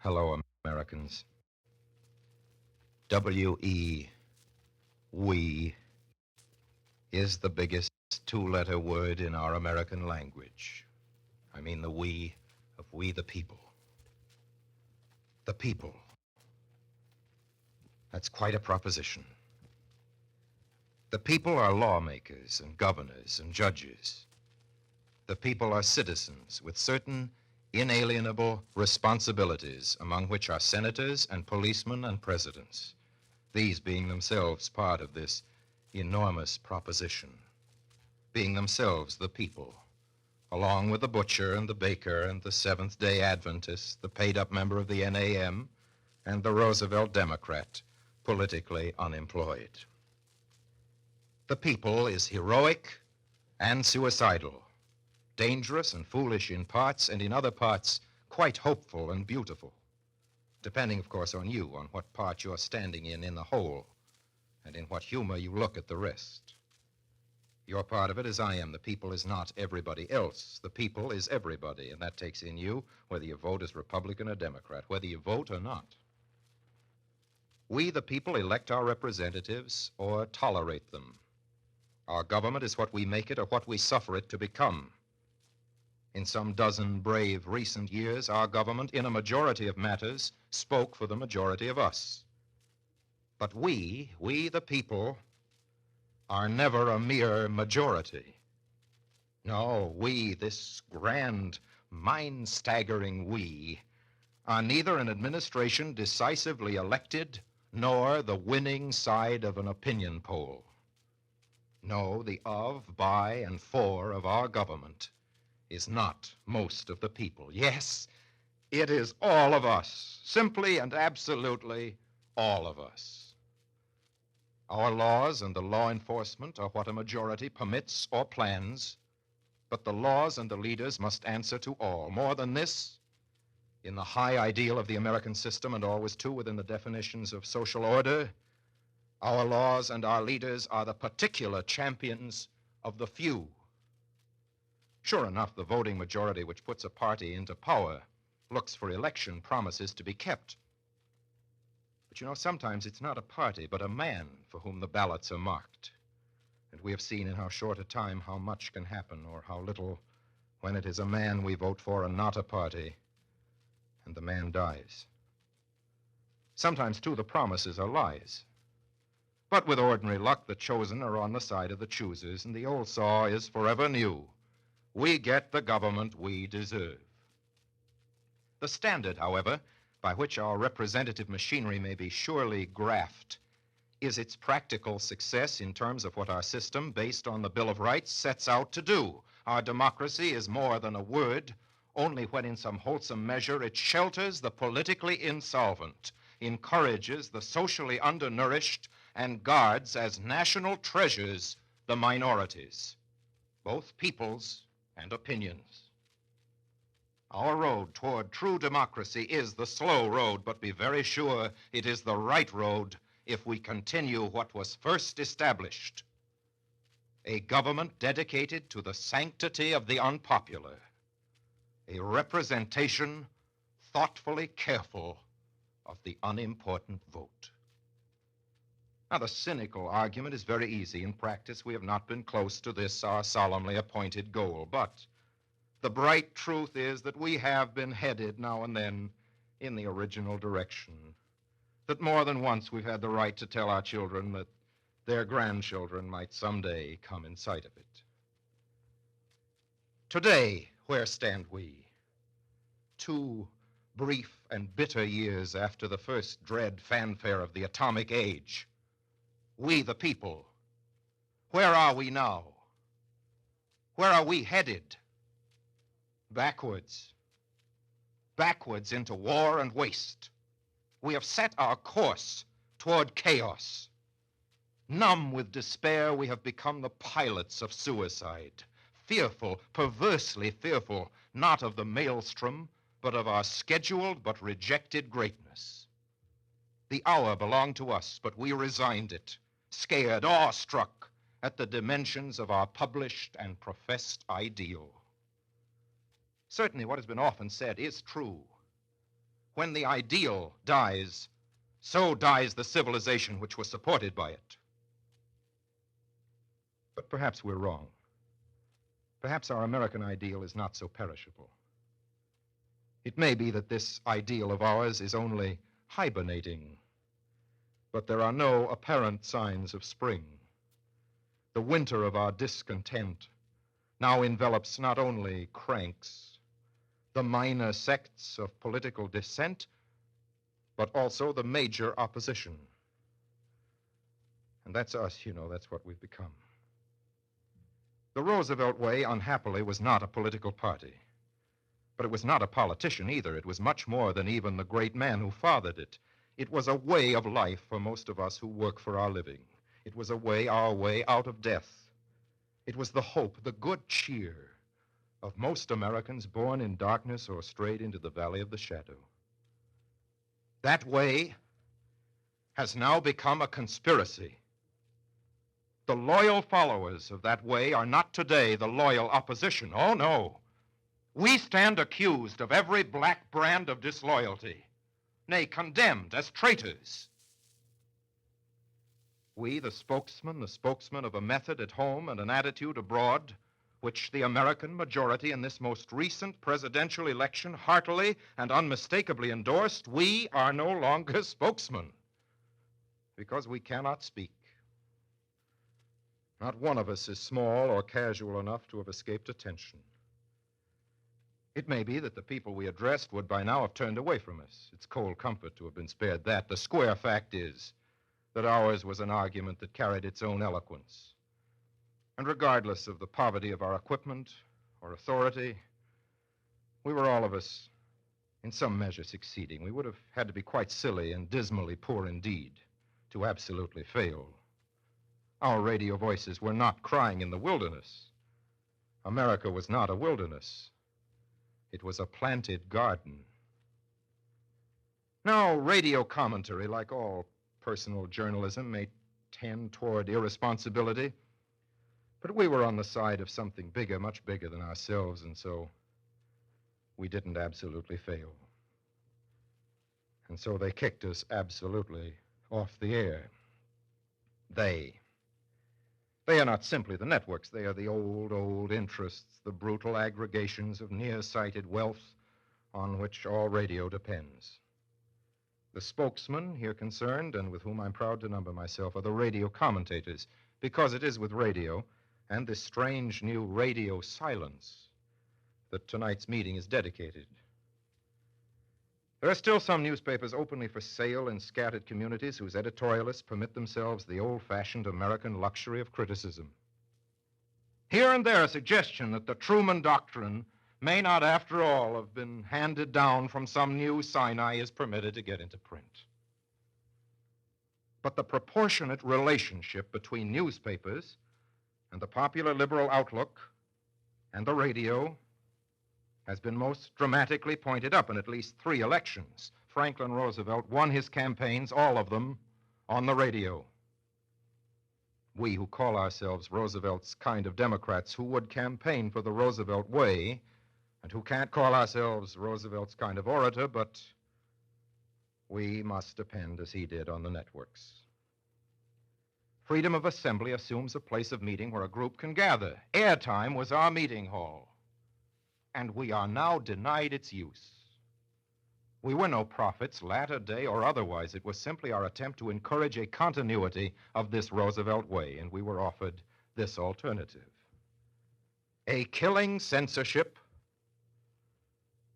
Hello, Americans. W-E, we, is the biggest two-letter word in our American language. I mean the we of we the people. The people. That's quite a proposition. The people are lawmakers and governors and judges. The people are citizens with certain inalienable responsibilities, among which are senators and policemen and presidents, these being themselves part of this enormous proposition, being themselves the people, along with the butcher and the baker and the Seventh-day Adventist, the paid-up member of the NAM, and the Roosevelt Democrat, politically unemployed. The people is heroic and suicidal, dangerous and foolish in parts, and in other parts quite hopeful and beautiful, depending, of course, on you, on what part you're standing in the whole, and in what humor you look at the rest. You're part of it as I am. The people is not everybody else. The people is everybody, and that takes in you, whether you vote as Republican or Democrat, whether you vote or not. We, the people, elect our representatives or tolerate them. Our government is what we make it or what we suffer it to become. In some dozen brave recent years, our government, in a majority of matters, spoke for the majority of us. But we, the people, are never a mere majority. No, we, this grand, mind-staggering we, are neither an administration decisively elected nor the winning side of an opinion poll. No, the of, by, and for of our government is not most of the people. Yes, it is all of us, simply and absolutely all of us. Our laws and the law enforcement are what a majority permits or plans, but the laws and the leaders must answer to all. More than this, in the high ideal of the American system, and always, too, within the definitions of social order, our laws and our leaders are the particular champions of the few. Sure enough, the voting majority which puts a party into power looks for election promises to be kept. But you know, sometimes it's not a party, but a man for whom the ballots are marked. And we have seen in how short a time how much can happen, or how little, when it is a man we vote for and not a party, and the man dies. Sometimes, too, the promises are lies. But with ordinary luck, the chosen are on the side of the choosers, and the old saw is forever new. We get the government we deserve. The standard, however, by which our representative machinery may be surely graphed is its practical success in terms of what our system, based on the Bill of Rights, sets out to do. Our democracy is more than a word, only when in some wholesome measure it shelters the politically insolvent, encourages the socially undernourished, and guards as national treasures the minorities, both peoples and opinions. Our road toward true democracy is the slow road, but be very sure it is the right road if we continue what was first established: a government dedicated to the sanctity of the unpopular, a representation thoughtfully careful of the unimportant vote. Now, the cynical argument is very easy. In practice, we have not been close to this, our solemnly appointed goal. But the bright truth is that we have been headed now and then in the original direction, that more than once we've had the right to tell our children that their grandchildren might someday come in sight of it. Today, where stand we? 2 brief and bitter years after the first dread fanfare of the atomic age. We, the people, where are we now? Where are we headed? Backwards. Backwards into war and waste. We have set our course toward chaos. Numb with despair, we have become the pilots of suicide. Fearful, perversely fearful, not of the maelstrom, but of our scheduled but rejected greatness. The hour belonged to us, but we resigned it, scared, awestruck at the dimensions of our published and professed ideal. Certainly what has been often said is true. When the ideal dies, so dies the civilization which was supported by it. But perhaps we're wrong. Perhaps our American ideal is not so perishable. It may be that this ideal of ours is only hibernating, but there are no apparent signs of spring. The winter of our discontent now envelops not only cranks, the minor sects of political dissent, but also the major opposition. And that's us, you know, that's what we've become. The Roosevelt way, unhappily, was not a political party. But it was not a politician either. It was much more than even the great man who fathered it. It was a way of life for most of us who work for our living. It was a way, our way, out of death. It was the hope, the good cheer of most Americans born in darkness or strayed into the valley of the shadow. That way has now become a conspiracy. The loyal followers of that way are not today the loyal opposition. Oh, no. We stand accused of every black brand of disloyalty, nay, condemned as traitors. We, the spokesmen of a method at home and an attitude abroad, which the American majority in this most recent presidential election heartily and unmistakably endorsed, we are no longer spokesmen because we cannot speak. Not one of us is small or casual enough to have escaped attention. It may be that the people we addressed would by now have turned away from us. It's cold comfort to have been spared that. The square fact is that ours was an argument that carried its own eloquence. And regardless of the poverty of our equipment or authority, we were all of us in some measure succeeding. We would have had to be quite silly and dismally poor indeed to absolutely fail. Our radio voices were not crying in the wilderness. America was not a wilderness. It was a planted garden. Now, radio commentary, like all personal journalism, may tend toward irresponsibility, but we were on the side of something bigger, much bigger than ourselves, and so we didn't absolutely fail. And so they kicked us absolutely off the air. They are not simply the networks. They are the old interests, the brutal aggregations of nearsighted wealth on which all radio depends. The spokesmen here concerned, and with whom I'm proud to number myself, are the radio commentators, because it is with radio and this strange new radio silence that tonight's meeting is dedicated. There are still some newspapers openly for sale in scattered communities whose editorialists permit themselves the old-fashioned American luxury of criticism. Here and there a suggestion that the Truman Doctrine may not, after all, have been handed down from some new Sinai is permitted to get into print. But the proportionate relationship between newspapers and the popular liberal outlook and the radio has been most dramatically pointed up in at least 3 elections. Franklin Roosevelt won his campaigns, all of them, on the radio. We who call ourselves Roosevelt's kind of Democrats, who would campaign for the Roosevelt way, and who can't call ourselves Roosevelt's kind of orator, but we must depend, as he did, on the networks. Freedom of assembly assumes a place of meeting where a group can gather. Airtime was our meeting hall, and we are now denied its use. We were no prophets, latter day or otherwise. It was simply our attempt to encourage a continuity of this Roosevelt way, and we were offered this alternative: a killing censorship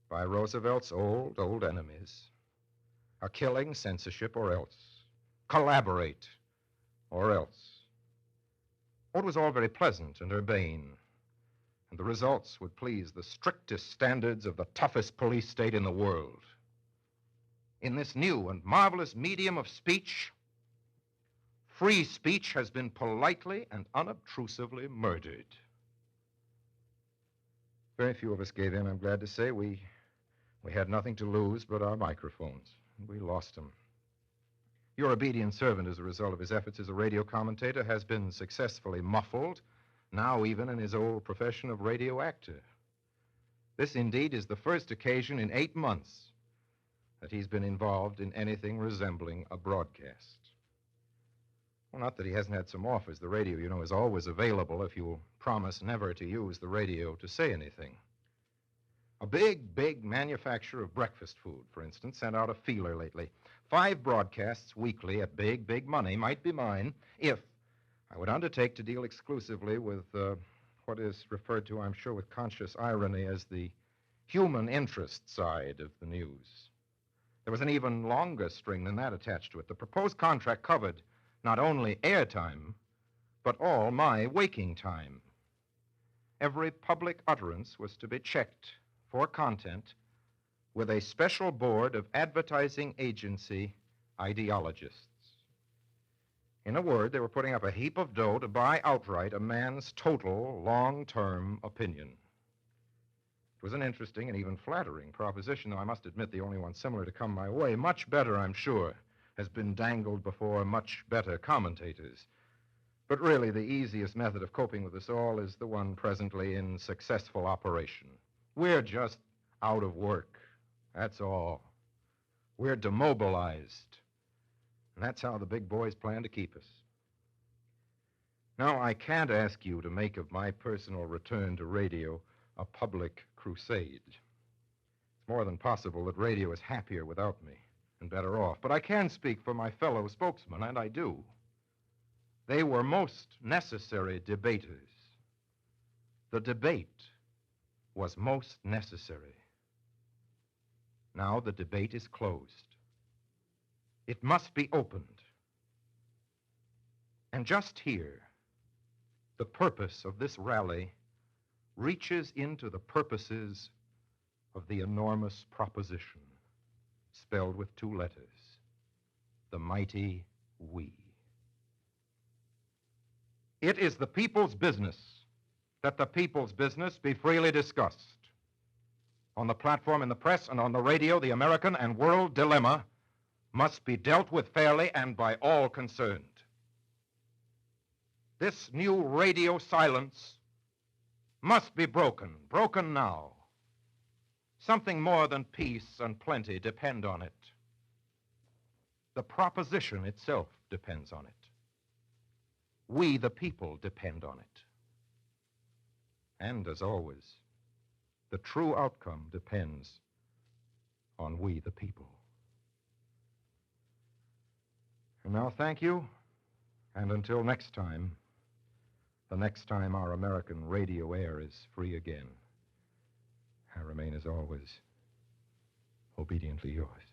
by Roosevelt's old enemies. A killing censorship or else. Collaborate or else. Oh, it was all very pleasant and urbane, and the results would please the strictest standards of the toughest police state in the world. In this new and marvelous medium of speech, free speech has been politely and unobtrusively murdered. Very few of us gave in, I'm glad to say. We had nothing to lose but our microphones. We lost them. Your obedient servant, as a result of his efforts as a radio commentator, has been successfully muffled, now even in his old profession of radio actor. This, indeed, is the first occasion in 8 months that he's been involved in anything resembling a broadcast. Well, not that he hasn't had some offers. The radio, you know, is always available if you'll promise never to use the radio to say anything. A big manufacturer of breakfast food, for instance, sent out a feeler lately. 5 broadcasts weekly at big money might be mine if I would undertake to deal exclusively with what is referred to, I'm sure with conscious irony, as the human interest side of the news. There was an even longer string than that attached to it. The proposed contract covered not only airtime, but all my waking time. Every public utterance was to be checked for content with a special board of advertising agency ideologists. In a word, they were putting up a heap of dough to buy outright a man's total long-term opinion. It was an interesting and even flattering proposition, though I must admit the only one similar to come my way. Much better, I'm sure, has been dangled before much better commentators. But really, the easiest method of coping with us all is the one presently in successful operation. We're just out of work. That's all. We're demobilized. And that's how the big boys plan to keep us. Now, I can't ask you to make of my personal return to radio a public crusade. It's more than possible that radio is happier without me and better off. But I can speak for my fellow spokesmen, and I do. They were most necessary debaters. The debate was most necessary. Now the debate is closed. It must be opened. And just here, the purpose of this rally reaches into the purposes of the enormous proposition, spelled with 2 letters, the mighty we. It is the people's business that the people's business be freely discussed. On the platform, in the press, and on the radio, the American and world dilemma must be dealt with fairly and by all concerned. This new radio silence must be broken now. Something more than peace and plenty depend on it. The proposition itself depends on it. We, the people, depend on it. And, as always, the true outcome depends on we, the people. And now, thank you, and until next time, the next time our American radio air is free again, I remain, as always, obediently yours.